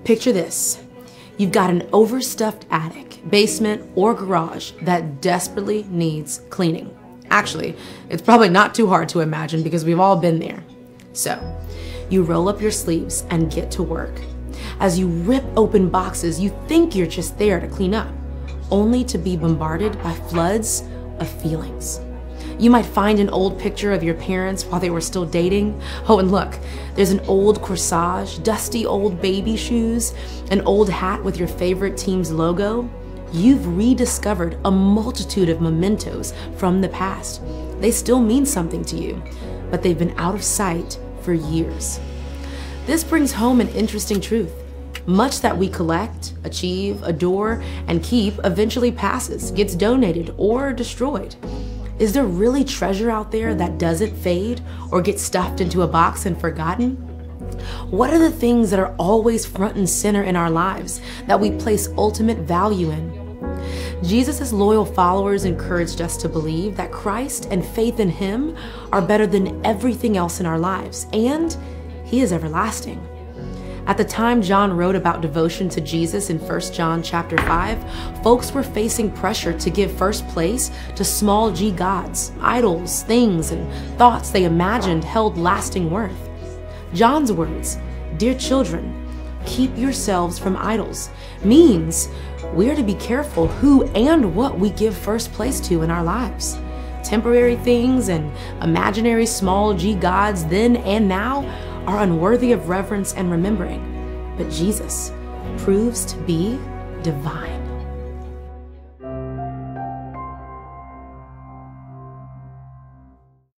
Picture this. You've got an overstuffed attic, basement, or garage that desperately needs cleaning. Actually, it's probably not too hard to imagine because we've all been there. So, you roll up your sleeves and get to work. As you rip open boxes, you think you're just there to clean up, only to be bombarded by floods of feelings. You might find an old picture of your parents while they were still dating. Oh, and look, there's an old corsage, dusty old baby shoes, an old hat with your favorite team's logo. You've rediscovered a multitude of mementos from the past. They still mean something to you, but they've been out of sight for years. This brings home an interesting truth. Much that we collect, achieve, adore, and keep eventually passes, gets donated, or destroyed. Is there really treasure out there that doesn't fade or get stuffed into a box and forgotten? What are the things that are always front and center in our lives that we place ultimate value in? Jesus' loyal followers encouraged us to believe that Christ and faith in Him are better than everything else in our lives, and He is everlasting. At the time John wrote about devotion to Jesus in 1 John chapter 5, folks were facing pressure to give first place to small g gods, idols, things, and thoughts they imagined held lasting worth. John's words, "Dear children, keep yourselves from idols," means we're to be careful who and what we give first place to in our lives. Temporary things and imaginary small g gods then and now are unworthy of reverence and remembering, but Jesus proves to be divine.